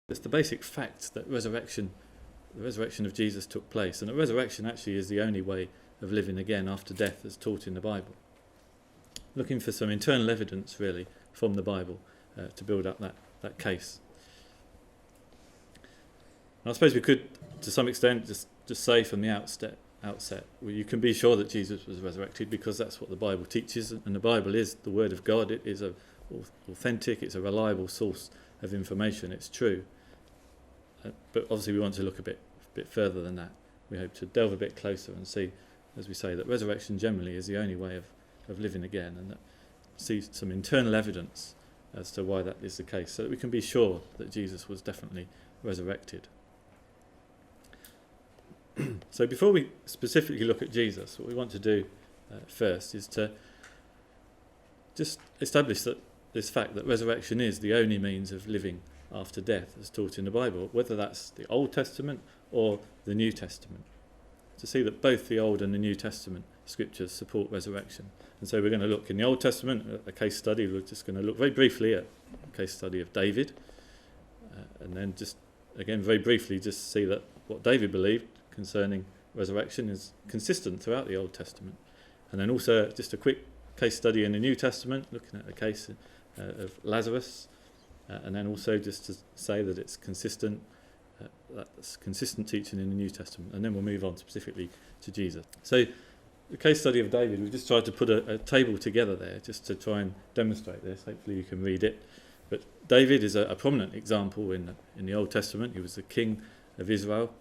It's the basic fact that the resurrection of Jesus took place, and the resurrection actually is the only way of living again after death as taught in the Bible. Looking for some internal evidence really from the Bible to build up that case. And I suppose we could, to some extent, just say from the outset, well, you can be sure that Jesus was resurrected because that's what the Bible teaches, and the Bible is the Word of God. It is authentic, it's a reliable source of information, it's true. But obviously we want to look a bit further than that. We hope to delve a bit closer and see, as we say, that resurrection generally is the only way of living again, and that see some internal evidence as to why that is the case, so that we can be sure that Jesus was definitely resurrected. So before we specifically look at Jesus, what we want to do first is to just establish that this fact that resurrection is the only means of living after death as taught in the Bible, whether that's the Old Testament or the New Testament. To see that both the Old and the New Testament scriptures support resurrection. And so we're going to look in the Old Testament at a case study. We're just going to look very briefly at a case study of David, and then just again very briefly just see that what David believed concerning resurrection is consistent throughout the Old Testament. And then also just a quick case study in the New Testament, looking at the case of Lazarus, and then also just to say that it's consistent, that's consistent teaching in the New Testament. And then we'll move on specifically to Jesus. So the case study of David, we've just tried to put a table together there just to try and demonstrate this. Hopefully you can read it. But David is a prominent example in the Old Testament. He was the king of Israel.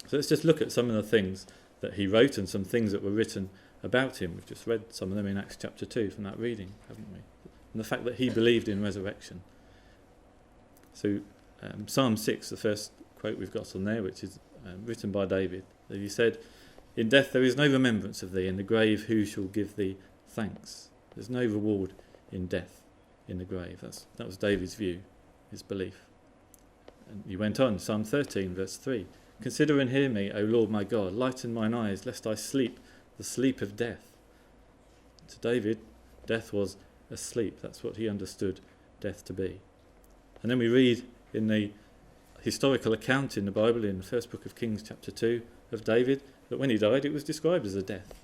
So let's just look at some of the things that he wrote and some things that were written about him. We've just read some of them in Acts chapter 2 from that reading, haven't we? And the fact that he believed in resurrection. So Psalm 6, the first quote we've got on there, which is written by David, that he said, "In death there is no remembrance of thee, in the grave who shall give thee thanks?" There's no reward in death, in the grave. That was David's view, his belief. And he went on, Psalm 13, verse 3, "Consider and hear me, O Lord my God, lighten mine eyes, lest I sleep the sleep of death." To David, death was a sleep. That's what he understood death to be. And then we read in the historical account in the Bible, in the first book of Kings, chapter 2, of David, that when he died, it was described as a death.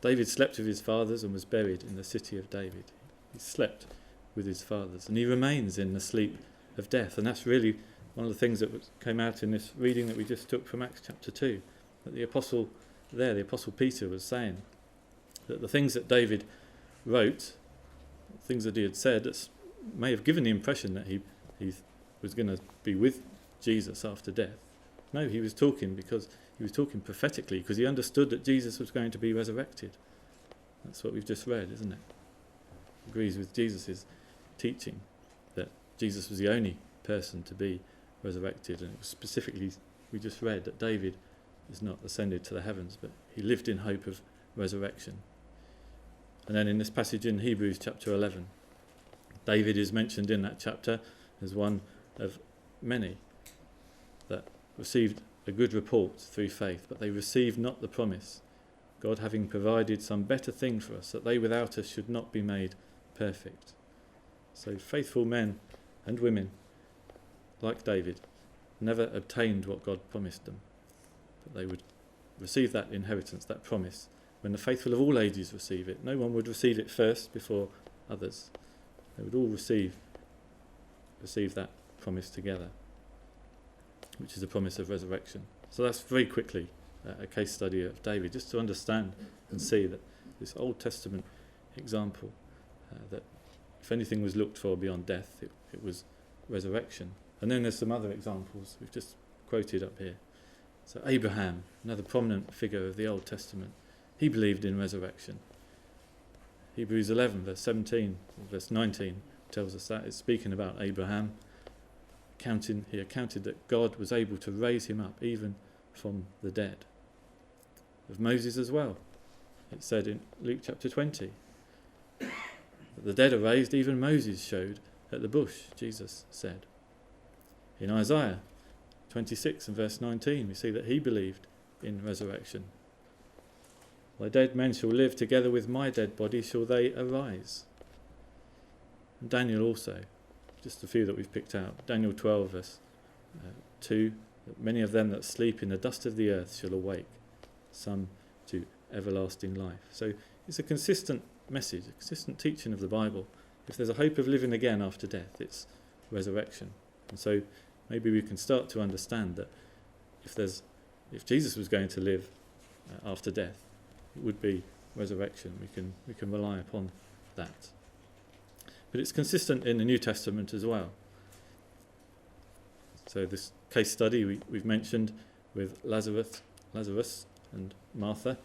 David slept with his fathers and was buried in the city of David. He slept with his fathers, and he remains in the sleep of death. And that's really one of the things that came out in this reading that we just took from Acts chapter 2, that the Apostle Peter was saying that the things that David wrote, things that he had said, that may have given the impression that he was going to be with Jesus after death. No, he was talking prophetically, because he understood that Jesus was going to be resurrected. That's what we've just read, isn't it? Agrees with Jesus' teaching that Jesus was the only person to be resurrected, and it was specifically, we just read that David is not ascended to the heavens, but he lived in hope of resurrection. And then in this passage in Hebrews chapter 11, David is mentioned in that chapter as one of many that received a good report through faith, but they received not the promise, God having provided some better thing for us, that they without us should not be made perfect. So faithful men and women, like David, never obtained what God promised them, but they would receive that inheritance, that promise, when the faithful of all ages receive it. No one would receive it first before others. They would all receive that promise together, which is the promise of resurrection. So that's very quickly a case study of David, just to understand and see that this Old Testament example, that if anything was looked for beyond death, it was resurrection. And then there's some other examples we've just quoted up here. So Abraham, another prominent figure of the Old Testament, he believed in resurrection. Hebrews 11, verse 17, or verse 19 tells us that. It's speaking about Abraham. He accounted that God was able to raise him up even from the dead. Of Moses as well. It said in Luke chapter 20 that the dead are raised, even Moses showed at the bush, Jesus said. In Isaiah 26 and verse 19, we see that he believed in resurrection. "Thy dead men shall live, together with my dead body shall they arise." And Daniel also just a few that we've picked out. Daniel 12 verse 2, that many of them that sleep in the dust of the earth shall awake, some to everlasting life. So it's a consistent message, a consistent teaching of the Bible. If there's a hope of living again after death, it's resurrection. And so maybe we can start to understand that if Jesus was going to live after death, it would be resurrection. We can rely upon that. But it's consistent in the New Testament as well. So this case study we've mentioned with Lazarus and Martha.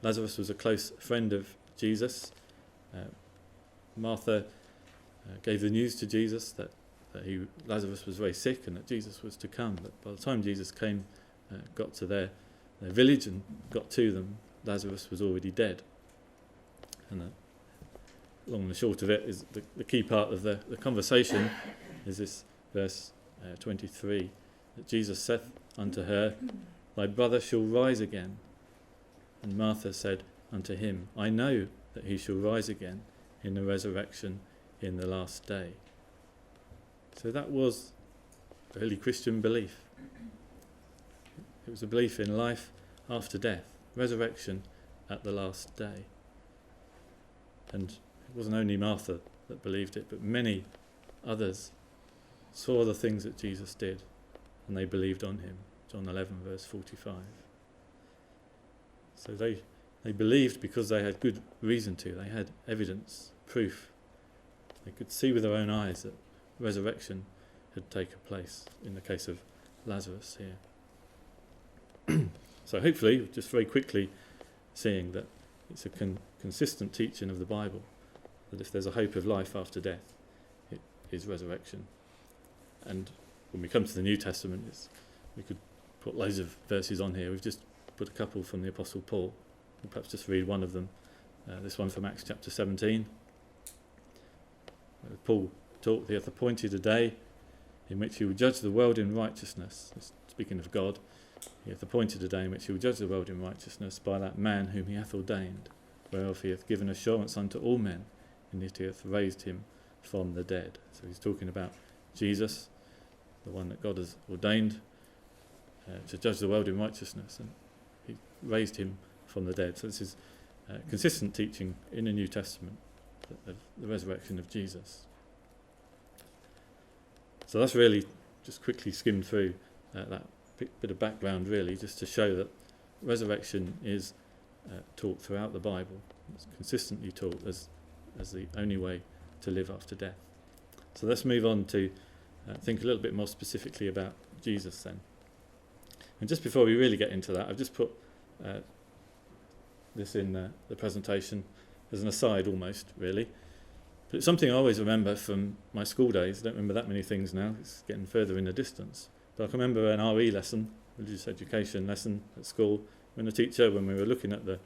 Lazarus was a close friend of Jesus. Martha gave the news to Jesus that Lazarus was very sick and that Jesus was to come. But by the time Jesus came, got to their village and got to them, Lazarus was already dead. And the long and the short of it is the key part of the conversation is this verse 23, that Jesus saith unto her, Thy brother shall rise again. And Martha said unto him, I know that he shall rise again in the resurrection in the last day. So that was early Christian belief. It was a belief in life after death, resurrection at the last day. And it wasn't only Martha that believed it, but many others saw the things that Jesus did and they believed on him. John 11 verse 45. So they believed because they had good reason to. They had evidence, proof. They could see with their own eyes that resurrection had taken place in the case of Lazarus here. So hopefully, just very quickly, seeing that it's a consistent teaching of the Bible, that if there's a hope of life after death, it is resurrection. And when we come to the New Testament, we could put loads of verses on here. We've just put a couple from the Apostle Paul. We'll perhaps just read one of them. This one from Acts chapter 17. Paul taught, He hath appointed a day in which he will judge the world in righteousness. Speaking of God, He hath appointed a day in which he will judge the world in righteousness by that man whom he hath ordained, whereof he hath given assurance unto all men, and that he hath raised him from the dead. So he's talking about Jesus, the one that God has ordained to judge the world in righteousness, and he raised him from the dead. So this is consistent teaching in the New Testament of the resurrection of Jesus. So that's really just quickly skimmed through that bit of background, really, just to show that resurrection is taught throughout the Bible. It's consistently taught as the only way to live after death. So let's move on to think a little bit more specifically about Jesus then. And just before we really get into that, I've just put this in the presentation as an aside almost, really. But it's something I always remember from my school days. I don't remember that many things now. It's getting further in the distance. But I can remember an RE lesson, religious education lesson at school, when we were looking at the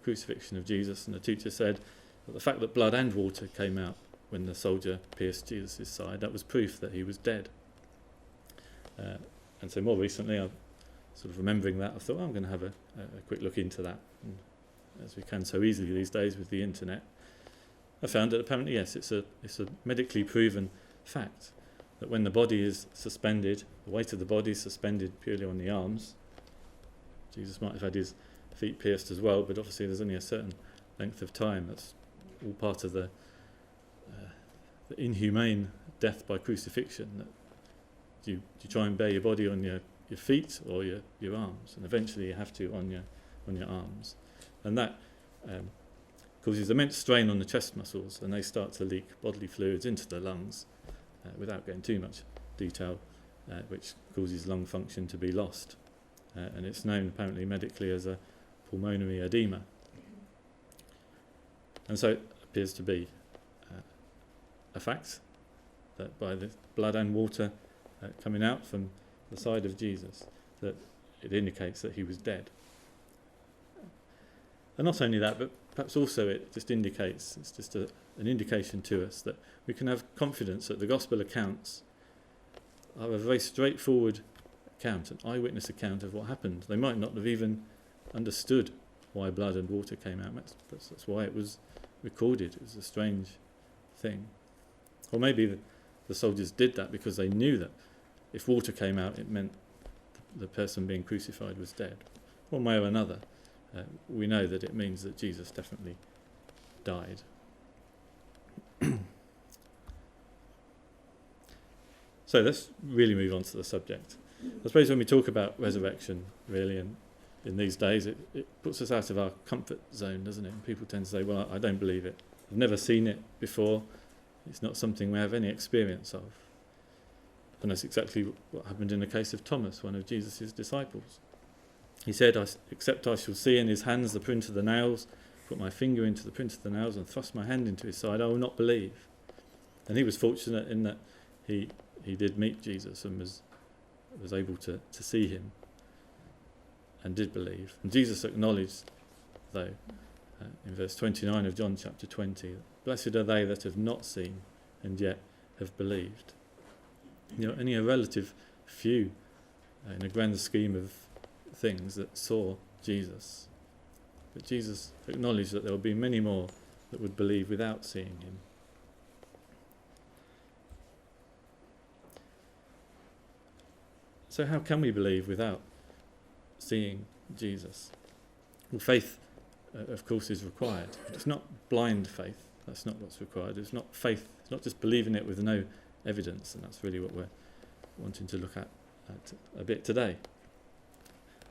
crucifixion of Jesus, and the teacher said that the fact that blood and water came out when the soldier pierced Jesus' side, that was proof that he was dead. And so more recently, I'm sort of remembering that, I thought, I'm going to have a quick look into that. And as we can so easily these days with the internet, I found that apparently, yes, it's a medically proven fact that when the body is suspended, the weight of the body is suspended purely on the arms. Jesus might have had his feet pierced as well, but obviously there's only a certain length of time. That's all part of the inhumane death by crucifixion. That you try and bear your body on your feet or your arms, and eventually you have to on your arms, and that causes immense strain on the chest muscles, and they start to leak bodily fluids into the lungs without getting too much detail, which causes lung function to be lost, and it's known apparently medically as a pulmonary edema. And so it appears to be a fact that by the blood and water coming out from the side of Jesus, that it indicates that he was dead. And not only that, but perhaps also it just indicates, it's just an indication to us that we can have confidence that the gospel accounts are a very straightforward account, an eyewitness account of what happened. They might not have even understood why blood and water came out. That's why it was recorded. It was a strange thing. Or maybe the soldiers did that because they knew that if water came out, it meant the person being crucified was dead. One way or another, we know that it means that Jesus definitely died. So let's really move on to the subject. I suppose when we talk about resurrection, really, and in these days, it puts us out of our comfort zone, doesn't it? And people tend to say, well, I don't believe it. I've never seen it before. It's not something we have any experience of. And that's exactly what happened in the case of Thomas, one of Jesus' disciples. He said, except I shall see in his hands the print of the nails, put my finger into the print of the nails and thrust my hand into his side, I will not believe. And he was fortunate in that he did meet Jesus and was able to see him and did believe. And Jesus acknowledged, though, in verse 29 of John chapter 20, blessed are they that have not seen and yet have believed. Only a relative few in a grand scheme of things that saw Jesus. But Jesus acknowledged that there would be many more that would believe without seeing him. So how can we believe without seeing Jesus? Well, faith, of course, is required. But it's not blind faith. That's not what's required. It's not faith. It's not just believing it with no evidence, and that's really what we're wanting to look at a bit today.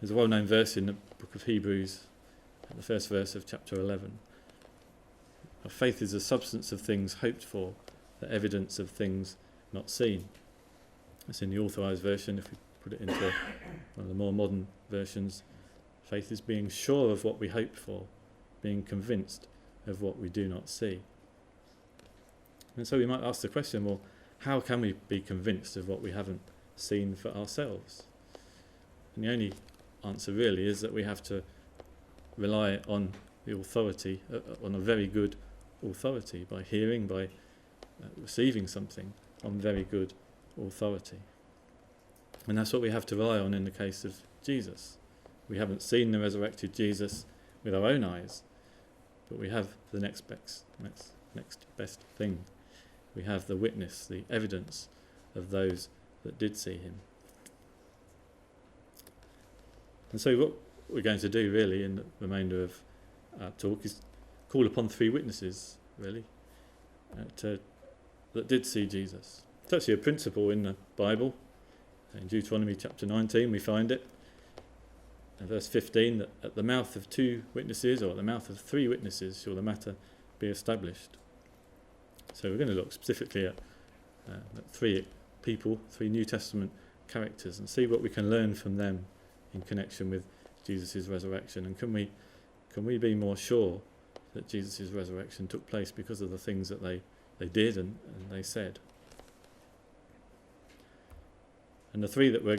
There's a well-known verse in the book of Hebrews, the first verse of chapter 11. Our faith is the substance of things hoped for, the evidence of things not seen. That's in the authorised version. If we put it into one of the more modern versions, faith is being sure of what we hope for, being convinced of what we do not see. And so we might ask the question, well, how can we be convinced of what we haven't seen for ourselves? And the only answer really is that we have to rely on the authority, on a very good authority, by hearing, by receiving something on very good authority. And that's what we have to rely on in the case of Jesus. We haven't seen the resurrected Jesus with our own eyes, but we have the next best thing. We have the witness, the evidence of those that did see him. And so what we're going to do really in the remainder of our talk is call upon three witnesses, really, that did see Jesus. It's actually a principle in the Bible. In Deuteronomy chapter 19 we find it. In verse 15, that at the mouth of two witnesses, or at the mouth of three witnesses, shall the matter be established. So we're going to look specifically at three people, three New Testament characters, and see what we can learn from them in connection with Jesus' resurrection. And can we be more sure that Jesus' resurrection took place because of the things that they did and they said? And the three that we're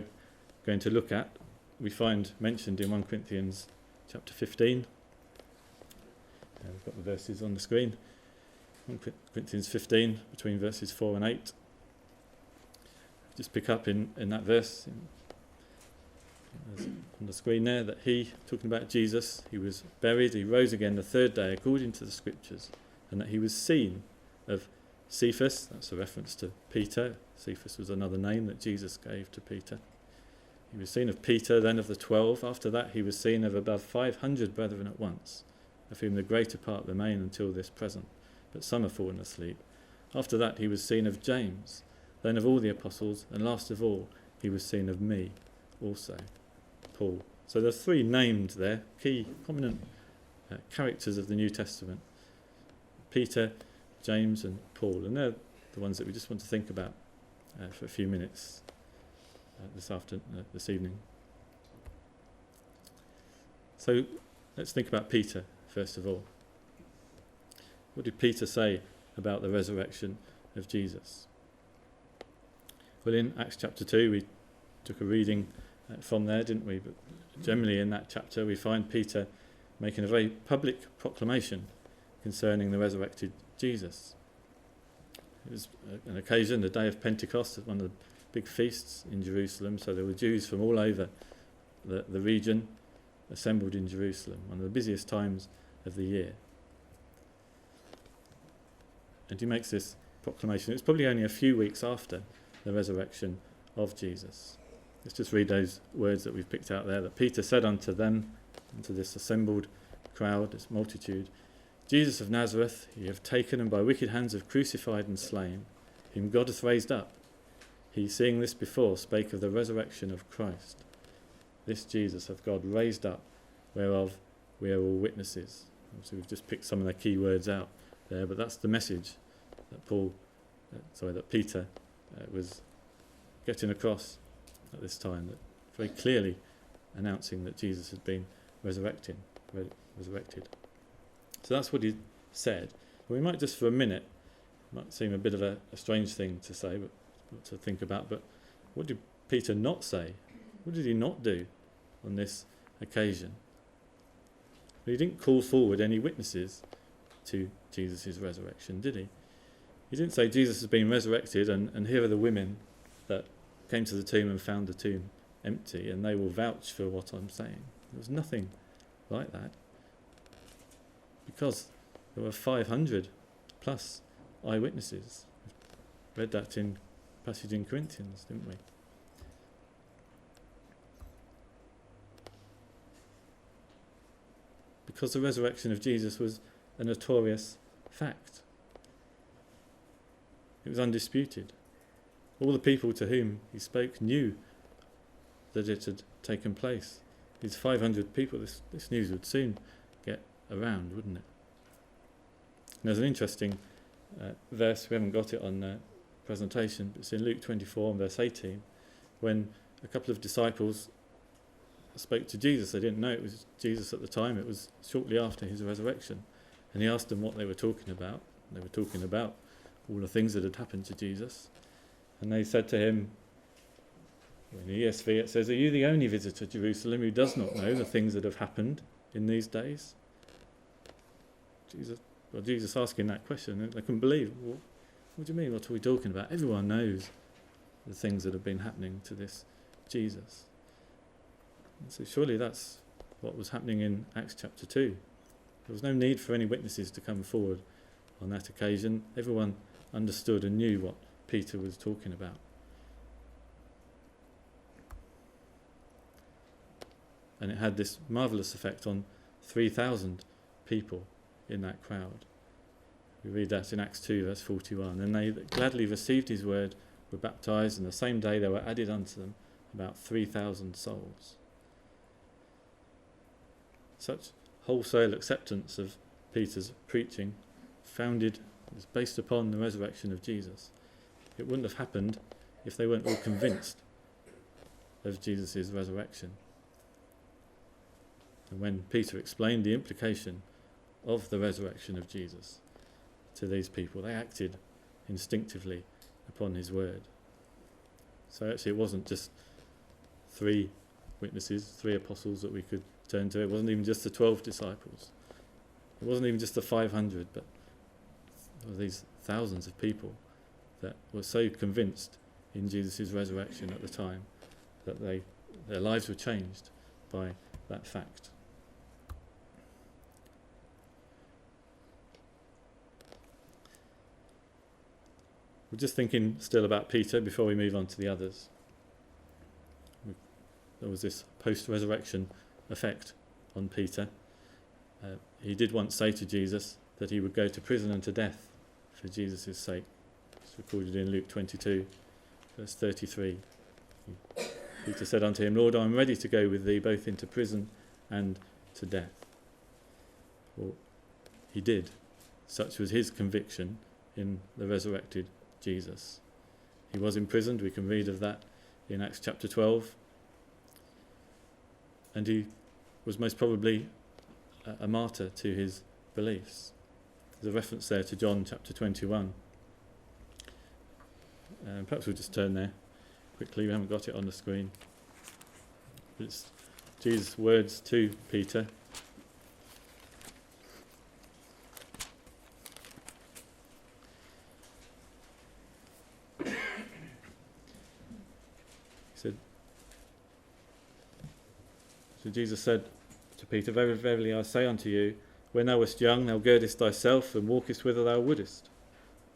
going to look at, we find mentioned in 1 Corinthians chapter 15. We've got the verses on the screen. 1 Corinthians 15, between verses 4 and 8. Just pick up in that verse on the screen there, that he, talking about Jesus, he was buried, he rose again the third day according to the scriptures, and that he was seen of Cephas. That's a reference to Peter. Cephas was another name that Jesus gave to Peter. He was seen of Peter, then of the 12. After that he was seen of above 500 brethren at once, of whom the greater part remain until this present, but some have fallen asleep. After that he was seen of James, then of all the apostles, and last of all he was seen of me also, Paul. So there's three named there, key, prominent characters of the New Testament: Peter, James and Paul. And they're the ones that we just want to think about for a few minutes this evening. So let's think about Peter first of all. What did Peter say about the resurrection of Jesus? Well, in Acts chapter 2 we took a reading from there, didn't we? But generally in that chapter we find Peter making a very public proclamation concerning the resurrected Jesus. It was an occasion, the day of Pentecost, one of the big feasts in Jerusalem, so there were Jews from all over the region assembled in Jerusalem, one of the busiest times of the year. And he makes this proclamation. It's probably only a few weeks after the resurrection of Jesus. Let's just read those words that we've picked out there. That Peter said unto them, unto this assembled crowd, this multitude, Jesus of Nazareth, ye have taken and by wicked hands have crucified and slain, whom God hath raised up. He, seeing this before, spake of the resurrection of Christ. This Jesus hath God raised up, whereof we are all witnesses. So we've just picked some of the key words out there, but that's the message that that Peter was getting across at this time, that very clearly announcing that Jesus had been resurrected. So that's what he said. We might just for a minute, it might seem a bit of a strange thing to say, but to think about, but what did Peter not say? What did he not do on this occasion? He didn't call forward any witnesses to Jesus' resurrection, did he? He didn't say Jesus has been resurrected and here are the women that came to the tomb and found the tomb empty and they will vouch for what I'm saying. There was nothing like that, because there were 500 plus eyewitnesses. We read that in passage in Corinthians, didn't we? Because the resurrection of Jesus was a notorious fact. It was undisputed. All the people to whom he spoke knew that it had taken place. These 500 people, this news would soon get around, wouldn't it? And there's an interesting verse, we haven't got it on the presentation, but it's in Luke 24 and verse 18, when a couple of disciples spoke to Jesus. They didn't know it was Jesus at the time. It was shortly after his resurrection. And he asked them what they were talking about. They were talking about all the things that had happened to Jesus. And they said to him, in the ESV it says, are you the only visitor to Jerusalem who does not know the things that have happened in these days? Jesus asking that question, and they couldn't believe. What do you mean? What are we talking about? Everyone knows the things that have been happening to this Jesus. And so surely that's what was happening in Acts chapter 2. There was no need for any witnesses to come forward on that occasion. Everyone understood and knew what Peter was talking about. And it had this marvellous effect on 3,000 people in that crowd. We read that in Acts 2 verse 41. And they that gladly received his word were baptized, and the same day there were added unto them about 3,000 souls. Such wholesale acceptance of Peter's preaching was based upon the resurrection of Jesus. It wouldn't have happened if they weren't all convinced of Jesus' resurrection. And when Peter explained the implication of the resurrection of Jesus to these people, they acted instinctively upon his word. So actually it wasn't just 3 witnesses, 3 apostles that we could turn to. It wasn't even just the 12 disciples. It wasn't even just the 500, but there were these thousands of people that were so convinced in Jesus' resurrection at the time that their lives were changed by that fact. We're just thinking still about Peter before we move on to the others. There was this post-resurrection effect on Peter. He did once say to Jesus that he would go to prison and to death for Jesus' sake. It's recorded in Luke 22, verse 33. Peter said unto him, Lord, I am ready to go with thee both into prison and to death. Well, he did. Such was his conviction in the resurrected Jesus. He was imprisoned. We can read of that in Acts chapter 12. And he was most probably a martyr to his beliefs. There's a reference there to John chapter 21. Perhaps we'll just turn there quickly. We haven't got it on the screen. It's Jesus' words to Peter. So Jesus said to Peter, Verily, verily, I say unto you, when thou wast young, thou girdest thyself and walkest whither thou wouldest.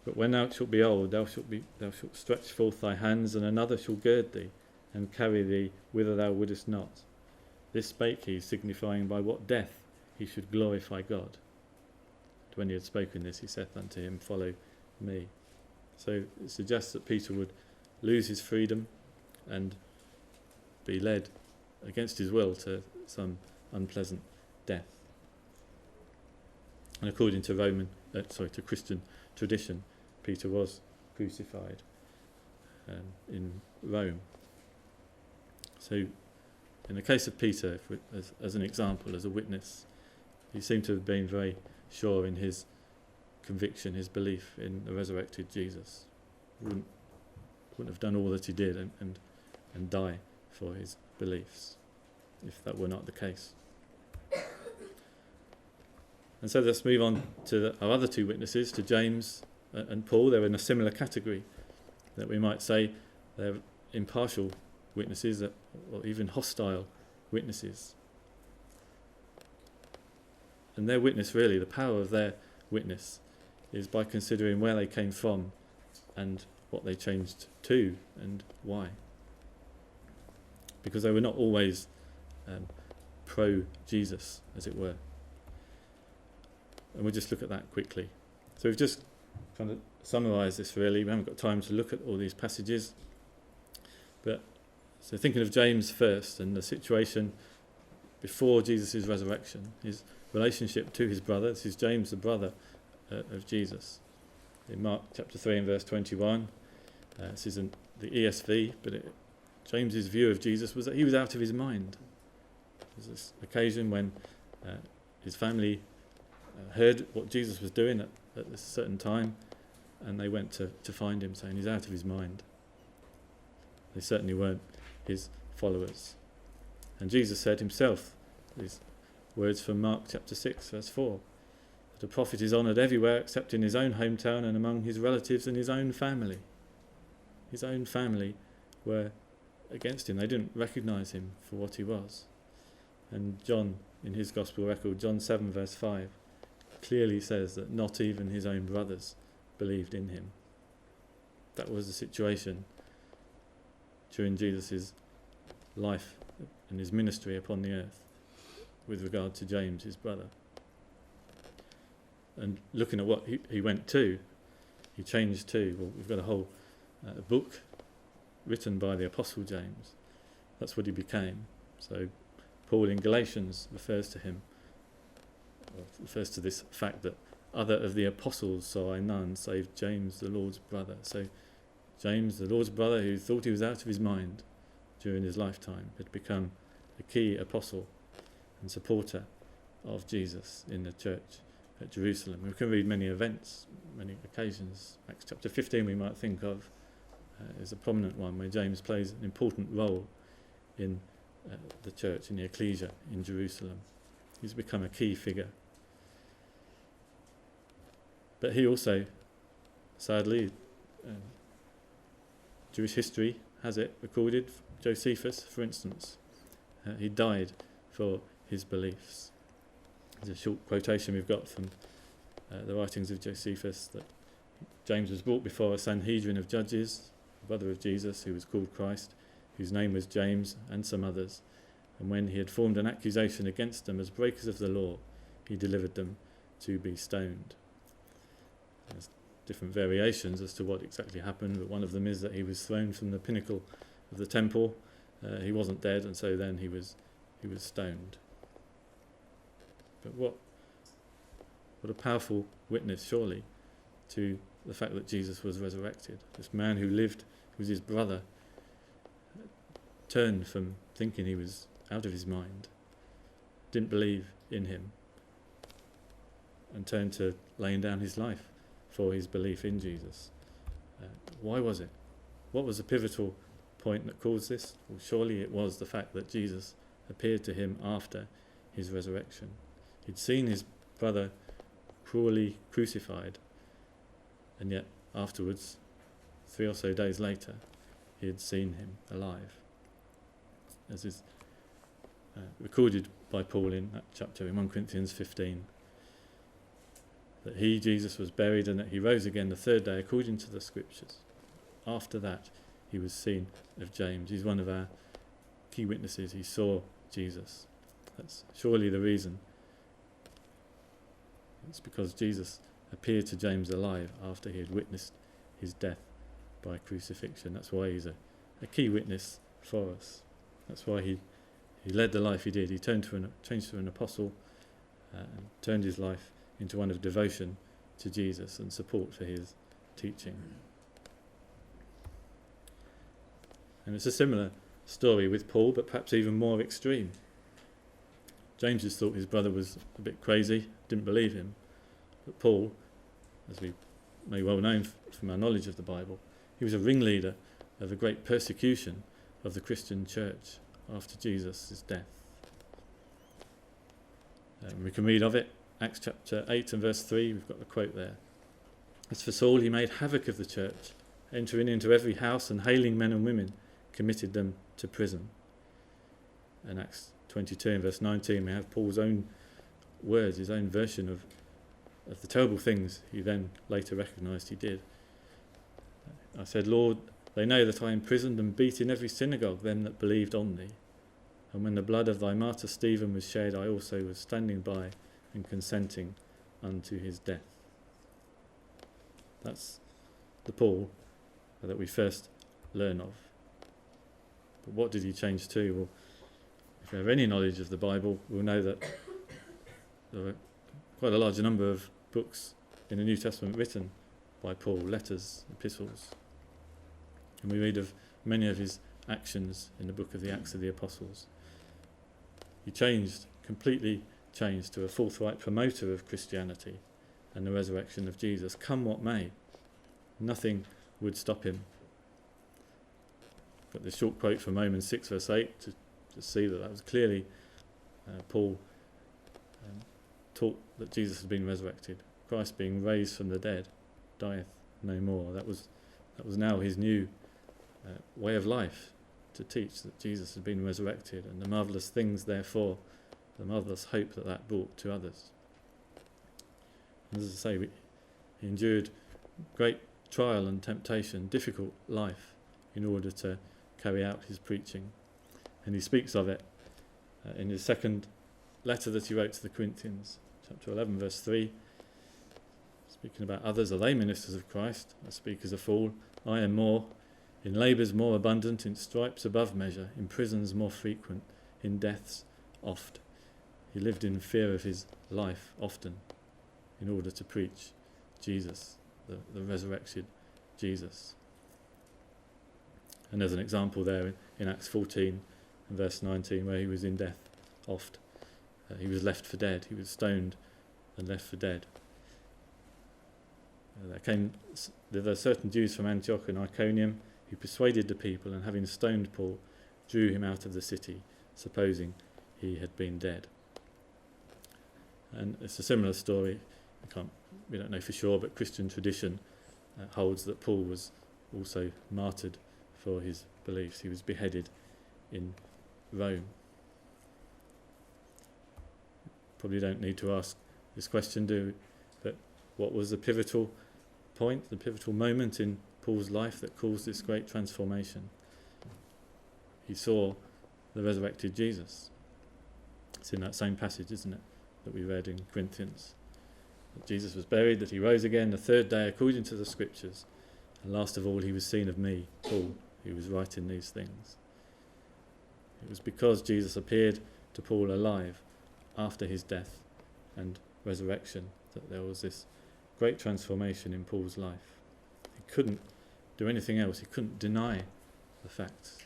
But when thou shalt be old, thou shalt stretch forth thy hands, and another shall gird thee, and carry thee whither thou wouldest not. This spake he, signifying by what death he should glorify God. And when he had spoken this, he saith unto him, Follow me. So it suggests that Peter would lose his freedom and be led against his will to some unpleasant death. And according to Christian tradition, Peter was crucified in Rome. So in the case of Peter, as an example, as a witness, he seemed to have been very sure in his conviction, his belief in the resurrected Jesus. Wouldn't have done all that he did and die for his beliefs, if that were not the case. And so let's move on to our other two witnesses, to James and Paul. They're in a similar category, that we might say they're impartial witnesses, or even hostile witnesses. And their witness, really, the power of their witness, is by considering where they came from and what they changed to and why. Because they were not always pro-Jesus, as it were. And we'll just look at that quickly. So we've just kind of summarised this, really. We haven't got time to look at all these passages. But so thinking of James first, and the situation before Jesus' resurrection, his relationship to his brother. This is James, the brother of Jesus. In Mark chapter 3 and verse 21, this isn't the ESV, but James's view of Jesus was that he was out of his mind. There's this occasion when his family heard what Jesus was doing at this certain time, and they went to find him, saying he's out of his mind. They certainly weren't his followers. And Jesus said himself, these words from Mark chapter 6 verse 4, that a prophet is honoured everywhere except in his own hometown and among his relatives and his own family. His own family were against him. They didn't recognise him for what he was. And John, in his gospel record, John 7 verse 5, clearly says that not even his own brothers believed in him. That was the situation during Jesus' life and his ministry upon the earth with regard to James, his brother. And looking at what he went to, he changed to, well, we've got a whole book written by the Apostle James. That's what he became. So Paul in Galatians refers to this fact that other of the apostles saw I none save James, the Lord's brother. So James, the Lord's brother, who thought he was out of his mind during his lifetime, had become a key apostle and supporter of Jesus in the church at Jerusalem. We can read many events, many occasions. Acts chapter 15 we might think of is a prominent one where James plays an important role in the church, in the ecclesia in Jerusalem. He's become a key figure. But he also, sadly, Jewish history has it recorded, Josephus, for instance, he died for his beliefs. There's a short quotation we've got from the writings of Josephus, that James was brought before a Sanhedrin of judges, the brother of Jesus, who was called Christ, whose name was James, and some others. And when he had formed an accusation against them as breakers of the law, he delivered them to be stoned. There's different variations as to what exactly happened, but one of them is that he was thrown from the pinnacle of the temple. He wasn't dead, and so then he was stoned. But what a powerful witness, surely, to the fact that Jesus was resurrected. This man who lived, who was his brother, turned from thinking he was out of his mind, didn't believe in him, and turned to laying down his life for his belief in Jesus. Why was it? What was the pivotal point that caused this? Well, surely it was the fact that Jesus appeared to him after his resurrection. He'd seen his brother cruelly crucified, and yet afterwards, 3 or so days later, he had seen him alive. As is recorded by Paul in that chapter in 1 Corinthians 15. that he, Jesus, was buried and that he rose again the third day according to the scriptures. After that, he was seen of James. He's one of our key witnesses. He saw Jesus. That's surely the reason. It's because Jesus appeared to James alive after he had witnessed his death by crucifixion. That's why he's a key witness for us. That's why he led the life he did. He changed to an apostle and turned his life into one of devotion to Jesus and support for his teaching. And it's a similar story with Paul, but perhaps even more extreme. James just thought his brother was a bit crazy, didn't believe him. But Paul, as we may well know from our knowledge of the Bible, he was a ringleader of a great persecution of the Christian church after Jesus' death. We can read of it, Acts chapter 8 and verse 3, we've got the quote there. As for Saul, he made havoc of the church, entering into every house and hailing men and women, committed them to prison. In Acts 22 and verse 19, we have Paul's own words, his own version of the terrible things he then later recognised he did. I said, Lord, they know that I imprisoned and beat in every synagogue them that believed on thee. And when the blood of thy martyr Stephen was shed, I also was standing by and consenting unto his death. That's the Paul that we first learn of. But what did he change to? Well, if we have any knowledge of the Bible, we'll know that there are quite a large number of books in the New Testament written by Paul, letters, epistles. And we read of many of his actions in the book of the Acts of the Apostles. He completely changed to a forthright promoter of Christianity and the resurrection of Jesus. Come what may, nothing would stop him. Got this short quote from Romans 6 verse 8 to see that was clearly Paul taught that Jesus had been resurrected. Christ being raised from the dead dieth no more. That was now his new way of life, to teach that Jesus had been resurrected and the marvellous things therefore, the marvellous hope that brought to others. And as I say, he endured great trial and temptation, difficult life in order to carry out his preaching. And he speaks of it in his second letter that he wrote to the Corinthians, chapter 11 verse 3, speaking about others. Are they ministers of Christ? I speak as a fool. I am more, in labours more abundant, in stripes above measure, in prisons more frequent, in deaths oft. He lived in fear of his life often in order to preach Jesus, the resurrected Jesus. And there's an example there in Acts 14 and verse 19 where he was in death oft. He was left for dead. He was stoned and left for dead. There were certain Jews from Antioch and Iconium who persuaded the people, and having stoned Paul, drew him out of the city, supposing he had been dead. And it's a similar story. We don't know for sure, but Christian tradition holds that Paul was also martyred for his beliefs. He was beheaded in Rome. Probably don't need to ask this question, but what was the pivotal point, the pivotal moment in Paul's life that caused this great transformation? He saw the resurrected Jesus. It's in that same passage, isn't it, that we read in Corinthians. That Jesus was buried, that he rose again the third day according to the scriptures, and last of all he was seen of me, Paul, who was writing these things. It was because Jesus appeared to Paul alive after his death and resurrection that there was this great transformation in Paul's life. He couldn't do anything else. He couldn't deny the facts.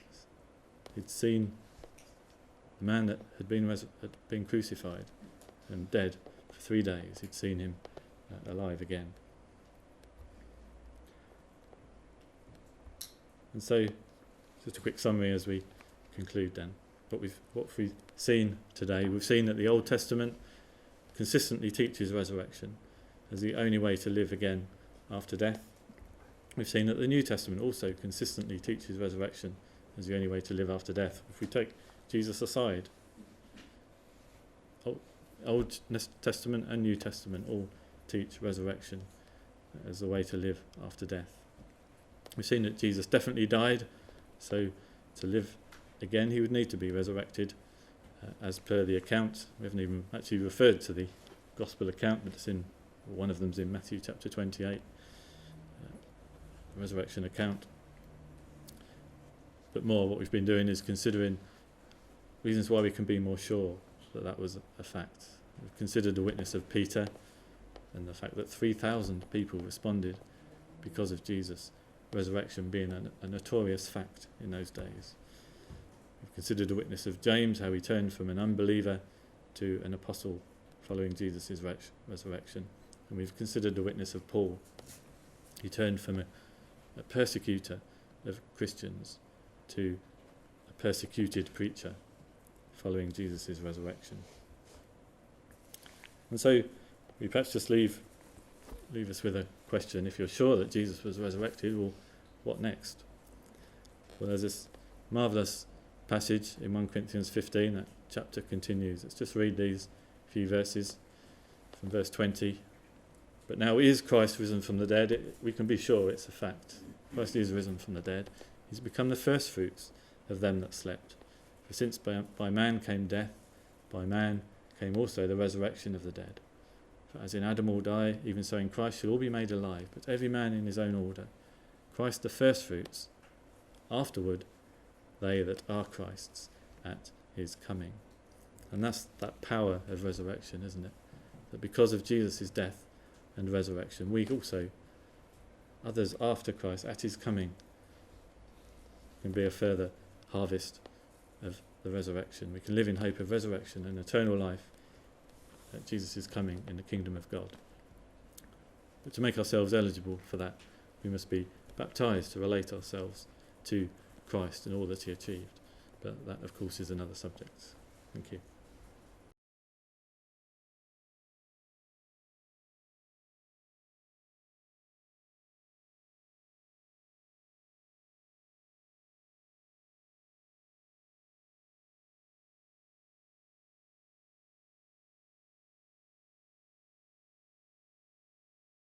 He'd seen the man that had been crucified and dead for 3 days. He'd seen him alive again. And so, just a quick summary as we conclude then. What we've seen today, we've seen that the Old Testament consistently teaches resurrection as the only way to live again after death. We've seen that the New Testament also consistently teaches resurrection as the only way to live after death. If we take Jesus aside, Old Testament and New Testament all teach resurrection as the way to live after death. We've seen that Jesus definitely died, so to live again he would need to be resurrected as per the account. We haven't even actually referred to the gospel account, but one of them's in Matthew chapter 28, the resurrection account. But more, what we've been doing is considering reasons why we can be more sure that that was a fact. We've considered the witness of Peter and the fact that 3,000 people responded because of Jesus' resurrection being a notorious fact in those days. We've considered the witness of James, how he turned from an unbeliever to an apostle following Jesus' resurrection. And we've considered the witness of Paul. He turned from a persecutor of Christians to a persecuted preacher following Jesus' resurrection. And so we perhaps just leave us with a question. If you're sure that Jesus was resurrected, well, what next? Well, there's this marvellous passage in 1 Corinthians 15. That chapter continues. Let's just read these few verses from verse 20. But now is Christ risen from the dead? We can be sure it's a fact. Christ is risen from the dead. He's become the first fruits of them that slept. For since by man came death, by man came also the resurrection of the dead. For as in Adam all die, even so in Christ shall all be made alive, but every man in his own order. Christ the first fruits, afterward they that are Christ's at his coming. And that's that power of resurrection, isn't it? That because of Jesus' death and resurrection, we also, others after Christ at his coming, can be a further harvest of the resurrection. We can live in hope of resurrection and eternal life at Jesus' coming in the kingdom of God. But to make ourselves eligible for that, we must be baptised to relate ourselves to Christ and all that he achieved. But that, of course, is another subject. Thank you.